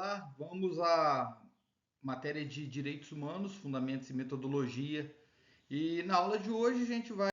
Olá, vamos à matéria de Direitos Humanos, Fundamentos e Metodologia. E na aula de hoje a gente vai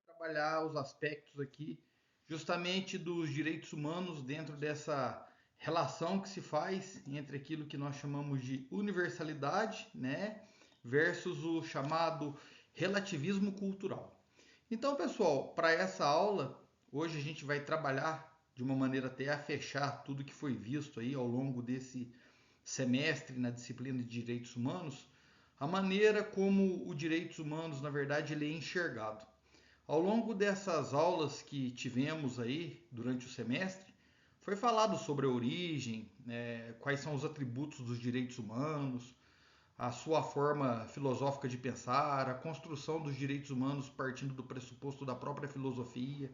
trabalhar os aspectos aqui justamente dos direitos humanos dentro dessa relação que se faz entre aquilo que nós chamamos de universalidade, né, versus o chamado relativismo cultural. Então, pessoal, para essa aula, hoje a gente vai trabalhar de uma maneira até a fechar tudo que foi visto aí ao longo desse semestre na disciplina de Direitos Humanos, a maneira como os direitos humanos, na verdade, ele é enxergado. Ao longo dessas aulas que tivemos aí durante o semestre, foi falado sobre a origem, quais são os atributos dos direitos humanos, a sua forma filosófica de pensar, a construção dos direitos humanos partindo do pressuposto da própria filosofia.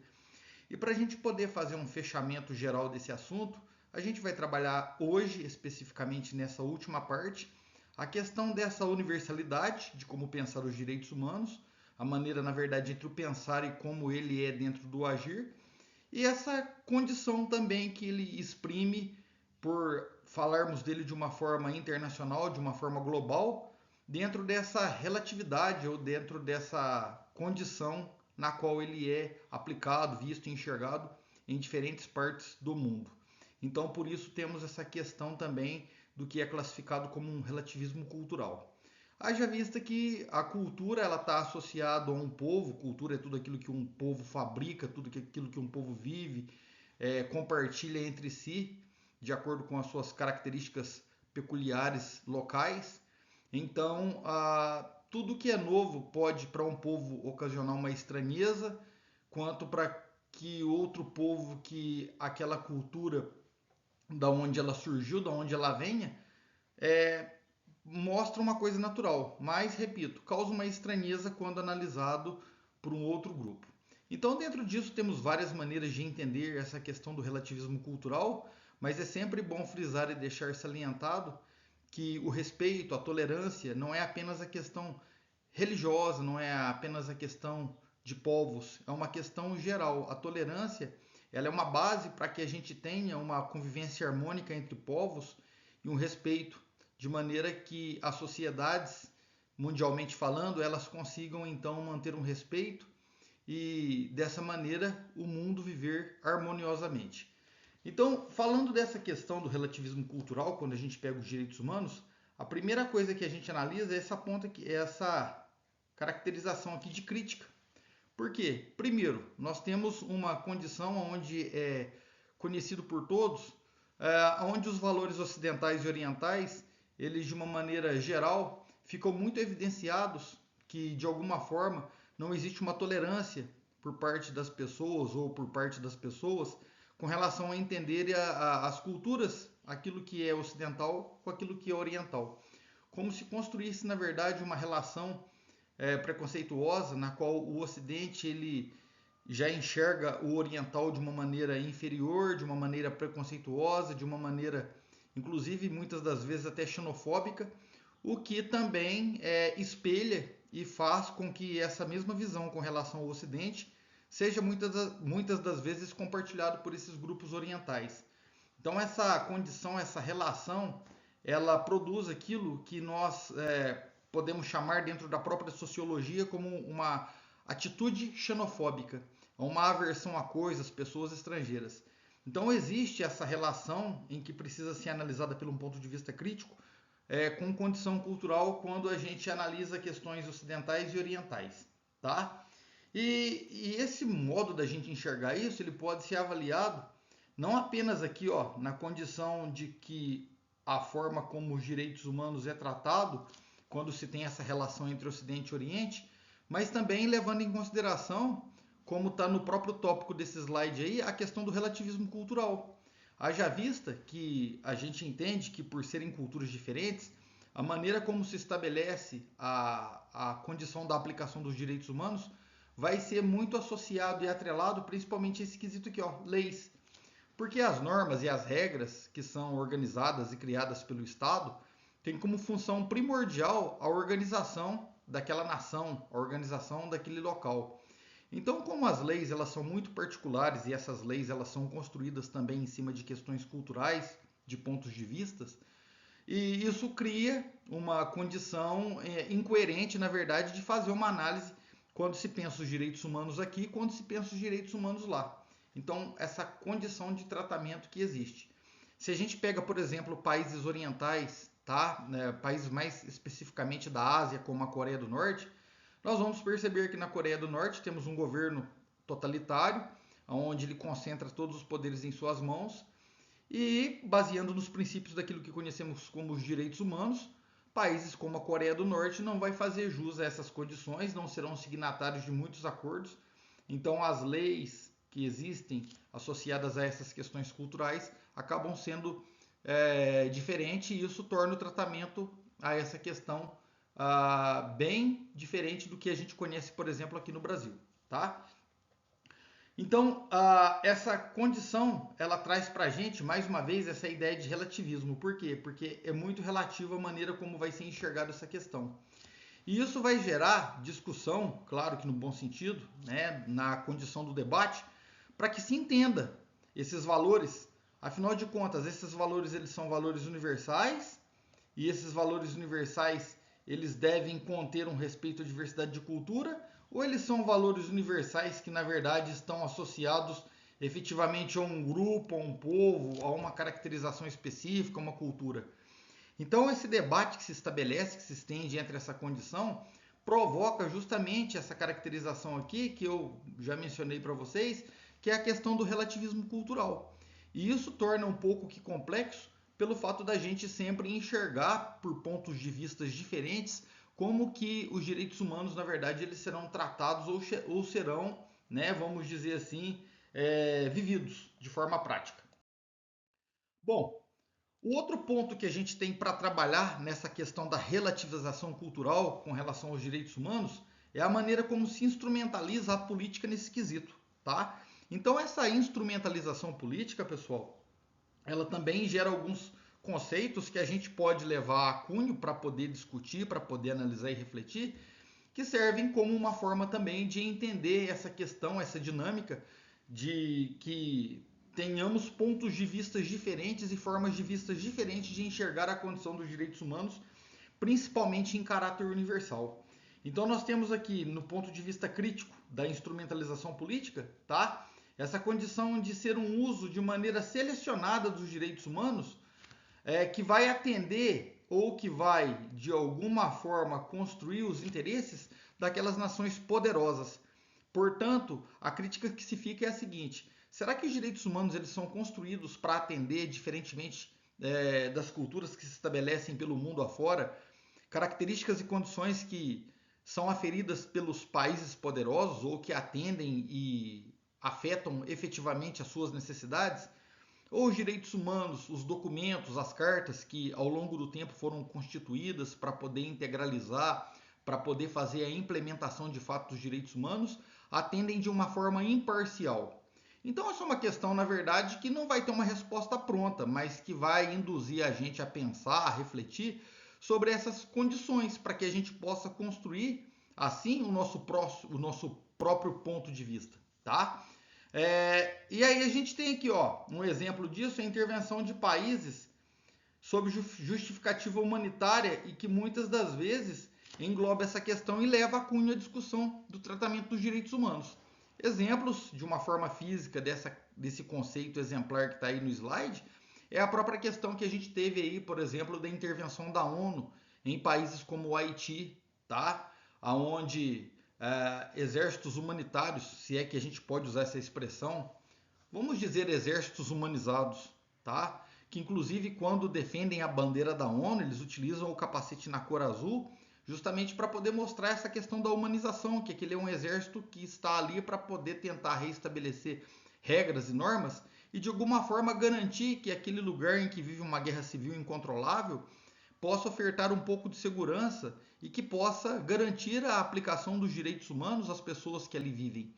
E para a gente poder fazer um fechamento geral desse assunto, a gente vai trabalhar hoje, especificamente nessa última parte, a questão dessa universalidade de como pensar os direitos humanos, a maneira, na verdade, entre o pensar e como ele é dentro do agir, e essa condição também que ele exprime por falarmos dele de uma forma internacional, de uma forma global, dentro dessa relatividade ou dentro dessa condição na qual ele é aplicado, visto e enxergado em diferentes partes do mundo. Então, por isso, temos essa questão também do que é classificado como um relativismo cultural. Haja vista que a cultura ela está associada a um povo, cultura é tudo aquilo que um povo fabrica, tudo aquilo que um povo vive, compartilha entre si, de acordo com as suas características peculiares locais. Então, tudo que é novo pode para um povo ocasionar uma estranheza, quanto para que outro povo que aquela cultura da onde ela surgiu, da onde ela venha, é, mostra uma coisa natural, mas, repito, causa uma estranheza quando analisado por um outro grupo. Então, dentro disso, temos várias maneiras de entender essa questão do relativismo cultural, mas é sempre bom frisar e deixar salientado que o respeito, a tolerância, não é apenas a questão religiosa, não é apenas a questão de povos, é uma questão geral. A tolerância ela é uma base para que a gente tenha uma convivência harmônica entre povos e um respeito, de maneira que as sociedades, mundialmente falando, elas consigam então manter um respeito e dessa maneira o mundo viver harmoniosamente. Então, falando dessa questão do relativismo cultural, quando a gente pega os direitos humanos, a primeira coisa que a gente analisa é essa ponta aqui, essa caracterização aqui de crítica. Por quê? Primeiro, nós temos uma condição onde é conhecido por todos, onde os valores ocidentais e orientais, eles de uma maneira geral, ficam muito evidenciados que de alguma forma não existe uma tolerância por parte das pessoas ou por parte das pessoas com relação a entender as culturas, aquilo que é ocidental com aquilo que é oriental. Como se construísse, na verdade, uma relação preconceituosa na qual o Ocidente ele já enxerga o oriental de uma maneira inferior, de uma maneira preconceituosa, de uma maneira, inclusive, muitas das vezes até xenofóbica, o que também espelha e faz com que essa mesma visão com relação ao Ocidente seja muitas das vezes compartilhado por esses grupos orientais. Então essa condição, essa relação, ela produz aquilo que nós podemos chamar dentro da própria sociologia como uma atitude xenofóbica, uma aversão a coisas, pessoas estrangeiras. Então existe essa relação em que precisa ser analisada por um ponto de vista crítico, com condição cultural quando a gente analisa questões ocidentais e orientais, tá? E esse modo da gente enxergar isso, ele pode ser avaliado não apenas aqui, ó, na condição de que a forma como os direitos humanos é tratado quando se tem essa relação entre Ocidente e Oriente, mas também levando em consideração, como está no próprio tópico desse slide aí, a questão do relativismo cultural. Haja vista que a gente entende que por serem culturas diferentes, a maneira como se estabelece a condição da aplicação dos direitos humanos vai ser muito associado e atrelado principalmente a esse quesito aqui, ó, leis. Porque as normas e as regras que são organizadas e criadas pelo Estado têm como função primordial a organização daquela nação, a organização daquele local. Então, como as leis elas são muito particulares e essas leis elas são construídas também em cima de questões culturais, de pontos de vistas, e isso cria uma condição incoerente, na verdade, de fazer uma análise quando se pensa os direitos humanos aqui, quando se pensa os direitos humanos lá. Então, essa condição de tratamento que existe. Se a gente pega, por exemplo, países orientais, tá? Países mais especificamente da Ásia, como a Coreia do Norte, nós vamos perceber que na Coreia do Norte temos um governo totalitário, onde ele concentra todos os poderes em suas mãos e, baseando nos princípios daquilo que conhecemos como os direitos humanos, países como a Coreia do Norte não vai fazer jus a essas condições, não serão signatários de muitos acordos. Então, as leis que existem associadas a essas questões culturais acabam sendo diferentes, e isso torna o tratamento a essa questão bem diferente do que a gente conhece, por exemplo, aqui no Brasil, tá? Então, essa condição, ela traz para a gente, mais uma vez, essa ideia de relativismo. Por quê? Porque é muito relativo a maneira como vai ser enxergada essa questão. E isso vai gerar discussão, claro que no bom sentido, né, na condição do debate, para que se entenda esses valores. Afinal de contas, esses valores eles são valores universais, e esses valores universais eles devem conter um respeito à diversidade de cultura, ou eles são valores universais que na verdade estão associados efetivamente a um grupo, a um povo, a uma caracterização específica, a uma cultura. Então, esse debate que se estabelece, que se estende entre essa condição, provoca justamente essa caracterização aqui, que eu já mencionei para vocês, que é a questão do relativismo cultural. E isso torna um pouco que complexo pelo fato da gente sempre enxergar por pontos de vista diferentes como que os direitos humanos, na verdade, eles serão tratados ou serão, né, vamos dizer assim, vividos de forma prática. Bom, o outro ponto que a gente tem para trabalhar nessa questão da relativização cultural com relação aos direitos humanos é a maneira como se instrumentaliza a política nesse quesito, tá? Então essa instrumentalização política, pessoal, ela também gera alguns conceitos que a gente pode levar a cunho para poder discutir, para poder analisar e refletir, que servem como uma forma também de entender essa questão, essa dinâmica de que tenhamos pontos de vista diferentes e formas de vista diferentes de enxergar a condição dos direitos humanos, principalmente em caráter universal. Então nós temos aqui, no ponto de vista crítico da instrumentalização política, tá? Essa condição de ser um uso de maneira selecionada dos direitos humanos, que vai atender ou que vai, de alguma forma, construir os interesses daquelas nações poderosas. Portanto, a crítica que se fica é a seguinte: será que os direitos humanos eles são construídos para atender, diferentemente das culturas que se estabelecem pelo mundo afora, características e condições que são aferidas pelos países poderosos ou que atendem e afetam efetivamente as suas necessidades? Ou os direitos humanos, os documentos, as cartas que ao longo do tempo foram constituídas para poder integralizar, para poder fazer a implementação de fato dos direitos humanos, atendem de uma forma imparcial? Então essa é uma questão, na verdade, que não vai ter uma resposta pronta, mas que vai induzir a gente a pensar, a refletir sobre essas condições, para que a gente possa construir, assim, o nosso próprio ponto de vista, tá? E aí a gente tem aqui, ó, um exemplo disso, a intervenção de países sob justificativa humanitária e que muitas das vezes engloba essa questão e leva a cunho a discussão do tratamento dos direitos humanos. Exemplos de uma forma física desse conceito exemplar que está aí no slide é a própria questão que a gente teve aí, por exemplo, da intervenção da ONU em países como o Haiti, tá? Onde exércitos humanitários, se é que a gente pode usar essa expressão, vamos dizer exércitos humanizados, tá? Que inclusive quando defendem a bandeira da ONU, eles utilizam o capacete na cor azul, justamente para poder mostrar essa questão da humanização, que aquele é um exército que está ali para poder tentar reestabelecer regras e normas e de alguma forma garantir que aquele lugar em que vive uma guerra civil incontrolável possa ofertar um pouco de segurança e que possa garantir a aplicação dos direitos humanos às pessoas que ali vivem.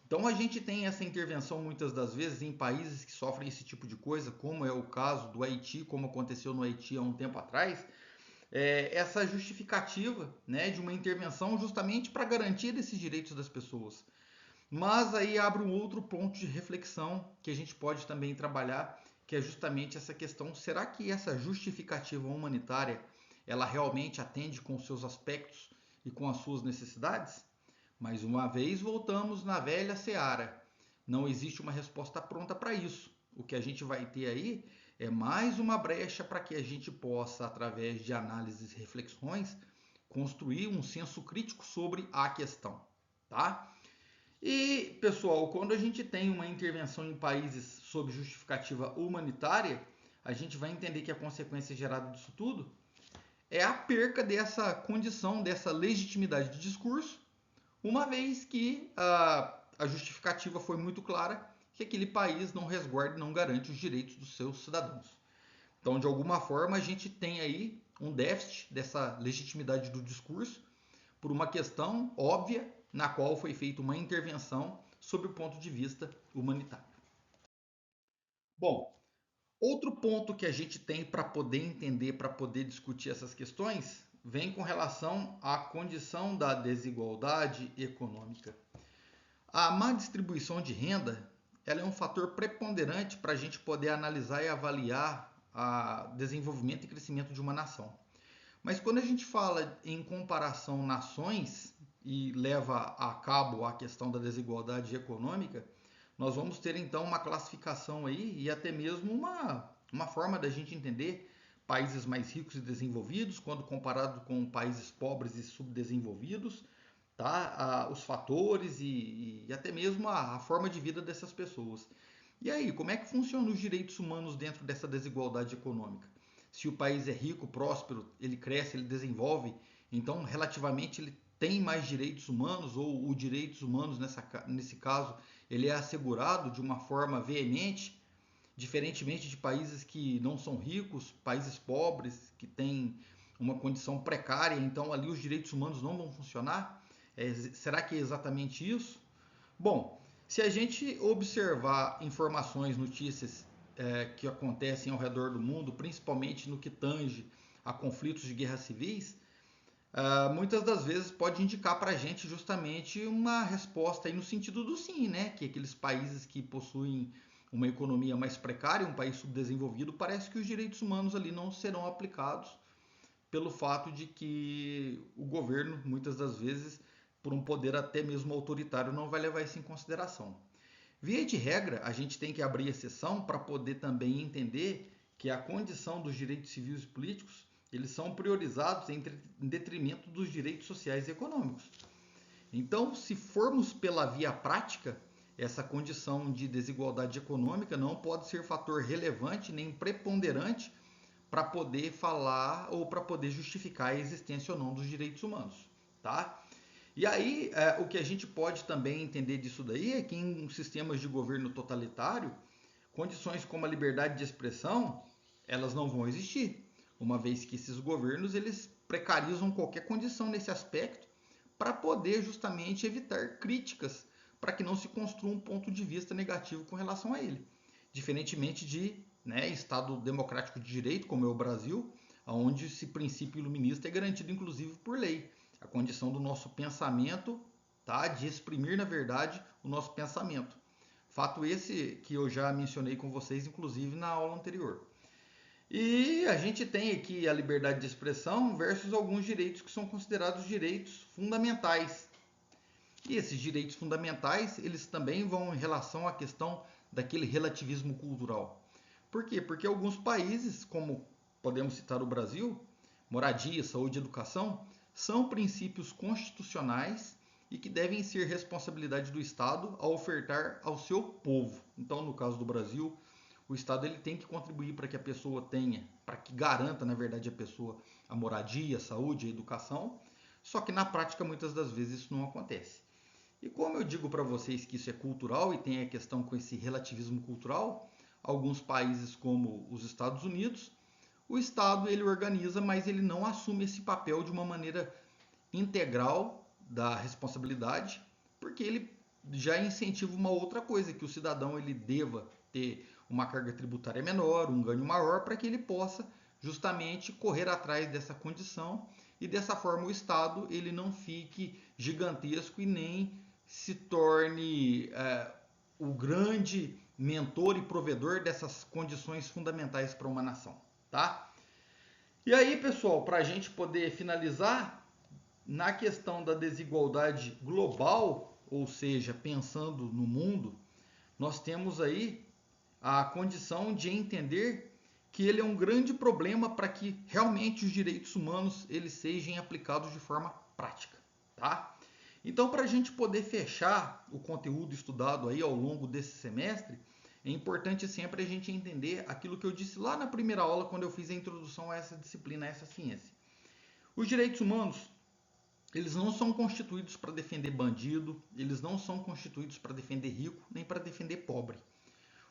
Então a gente tem essa intervenção muitas das vezes em países que sofrem esse tipo de coisa, como é o caso do Haiti, como aconteceu no Haiti há um tempo atrás, essa justificativa, né, de uma intervenção justamente para garantir esses direitos das pessoas. Mas aí abre um outro ponto de reflexão que a gente pode também trabalhar, que é justamente essa questão: será que essa justificativa humanitária ela realmente atende com os seus aspectos e com as suas necessidades? Mais uma vez, voltamos na velha seara. Não existe uma resposta pronta para isso. O que a gente vai ter aí é mais uma brecha para que a gente possa, através de análises e reflexões, construir um senso crítico sobre a questão, tá? E, pessoal, quando a gente tem uma intervenção em países sob justificativa humanitária, a gente vai entender que a consequência gerada disso tudo é a perca dessa condição, dessa legitimidade de discurso, uma vez que a justificativa foi muito clara que aquele país não resguarda e não garante os direitos dos seus cidadãos. Então, de alguma forma, a gente tem aí um déficit dessa legitimidade do discurso por uma questão óbvia na qual foi feita uma intervenção sob o ponto de vista humanitário. Bom, outro ponto que a gente tem para poder entender, para poder discutir essas questões, vem com relação à condição da desigualdade econômica. A má distribuição de renda ela é um fator preponderante para a gente poder analisar e avaliar o desenvolvimento e crescimento de uma nação. Mas quando a gente fala em comparação nações e leva a cabo a questão da desigualdade econômica, nós vamos ter então uma classificação aí e até mesmo uma forma da gente entender países mais ricos e desenvolvidos quando comparado com países pobres e subdesenvolvidos, tá? Os fatores e até mesmo a forma de vida dessas pessoas. E aí, como é que funcionam os direitos humanos dentro dessa desigualdade econômica? Se o país é rico, próspero, ele cresce, ele desenvolve, então relativamente ele tem mais direitos humanos, ou os direitos humanos nesse caso ele é assegurado de uma forma veemente, diferentemente de países que não são ricos, países pobres, que têm uma condição precária, então ali os direitos humanos não vão funcionar? Será que é exatamente isso? Bom, se a gente observar informações, notícias que acontecem ao redor do mundo, principalmente no que tange a conflitos de guerras civis, muitas das vezes pode indicar para a gente justamente uma resposta aí no sentido do sim, né? Que aqueles países que possuem uma economia mais precária, um país subdesenvolvido, parece que os direitos humanos ali não serão aplicados pelo fato de que o governo, muitas das vezes, por um poder até mesmo autoritário, não vai levar isso em consideração. Via de regra, a gente tem que abrir exceção para poder também entender que a condição dos direitos civis e políticos eles são priorizados em detrimento dos direitos sociais e econômicos. Então, se formos pela via prática, essa condição de desigualdade econômica não pode ser fator relevante nem preponderante para poder falar ou para poder justificar a existência ou não dos direitos humanos, tá? E aí, o que a gente pode também entender disso daí é que em sistemas de governo totalitário, condições como a liberdade de expressão, elas não vão existir, uma vez que esses governos eles precarizam qualquer condição nesse aspecto para poder justamente evitar críticas, para que não se construa um ponto de vista negativo com relação a ele. Diferentemente de Estado democrático de direito, como é o Brasil, onde esse princípio iluminista é garantido inclusive por lei. A condição do nosso pensamento, tá? De exprimir, na verdade, o nosso pensamento. Fato esse que eu já mencionei com vocês, inclusive na aula anterior. E a gente tem aqui a liberdade de expressão versus alguns direitos que são considerados direitos fundamentais. E esses direitos fundamentais, eles também vão em relação à questão daquele relativismo cultural. Por quê? Porque alguns países, como podemos citar o Brasil, moradia, saúde e educação, são princípios constitucionais e que devem ser responsabilidade do Estado a ofertar ao seu povo. Então, no caso do Brasil, o Estado ele tem que contribuir para que a pessoa tenha, para que garanta, na verdade, a pessoa a moradia, a saúde, a educação, só que na prática muitas das vezes isso não acontece. E como eu digo para vocês que isso é cultural e tem a questão com esse relativismo cultural, alguns países como os Estados Unidos, o Estado ele organiza, mas ele não assume esse papel de uma maneira integral da responsabilidade, porque ele já incentiva uma outra coisa, que o cidadão ele deva ter uma carga tributária menor, um ganho maior, para que ele possa justamente correr atrás dessa condição e dessa forma o Estado ele não fique gigantesco e nem se torne o grande mentor e provedor dessas condições fundamentais para uma nação, tá? E aí, pessoal, para a gente poder finalizar, na questão da desigualdade global, ou seja, pensando no mundo, nós temos aí a condição de entender que ele é um grande problema para que realmente os direitos humanos eles sejam aplicados de forma prática, tá? Então, para a gente poder fechar o conteúdo estudado aí ao longo desse semestre, é importante sempre a gente entender aquilo que eu disse lá na primeira aula, quando eu fiz a introdução a essa disciplina, a essa ciência. Os direitos humanos, eles não são constituídos para defender bandido, eles não são constituídos para defender rico, nem para defender pobre.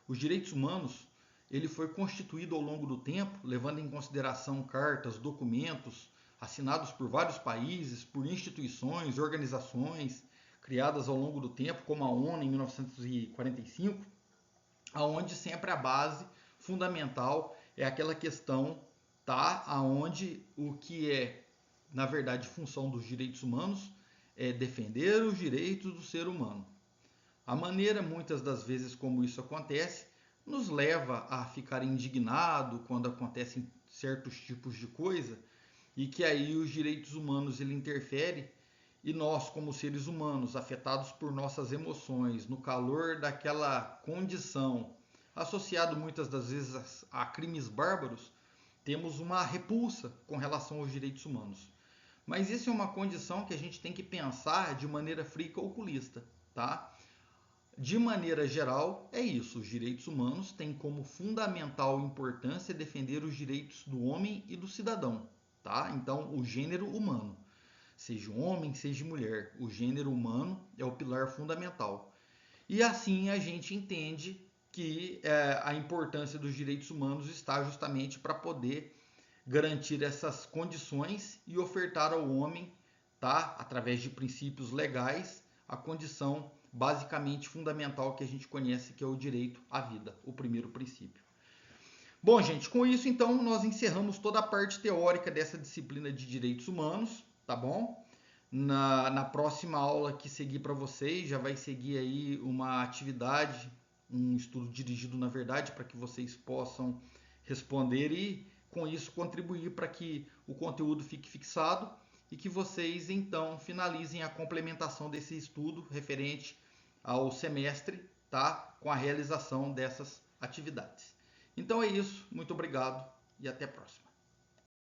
Os direitos humanos, ele foi constituído ao longo do tempo, levando em consideração cartas, documentos assinados por vários países, por instituições, organizações criadas ao longo do tempo, como a ONU em 1945, aonde sempre a base fundamental é aquela questão, tá? Aonde o que é, na verdade, função dos direitos humanos é defender os direitos do ser humano. A maneira, muitas das vezes, como isso acontece, nos leva a ficar indignado quando acontecem certos tipos de coisa e que aí os direitos humanos ele interfere e nós, como seres humanos, afetados por nossas emoções, no calor daquela condição, associado muitas das vezes a crimes bárbaros, temos uma repulsa com relação aos direitos humanos. Mas isso é uma condição que a gente tem que pensar de maneira fria e calculista, tá? De maneira geral, é isso. Os direitos humanos têm como fundamental importância defender os direitos do homem e do cidadão, tá? Então, o gênero humano, seja homem, seja mulher, o gênero humano é o pilar fundamental. E assim a gente entende que a importância dos direitos humanos está justamente para poder garantir essas condições e ofertar ao homem, tá, através de princípios legais, a condição basicamente fundamental que a gente conhece, que é o direito à vida, o primeiro princípio. Bom, gente, com isso então nós encerramos toda a parte teórica dessa disciplina de direitos humanos, tá bom? Na próxima aula que seguir para vocês, já vai seguir aí uma atividade, um estudo dirigido, na verdade, para que vocês possam responder e, com isso, contribuir para que o conteúdo fique fixado e que vocês, então, finalizem a complementação desse estudo referente ao semestre, tá? Com a realização dessas atividades. Então é isso, muito obrigado e até a próxima.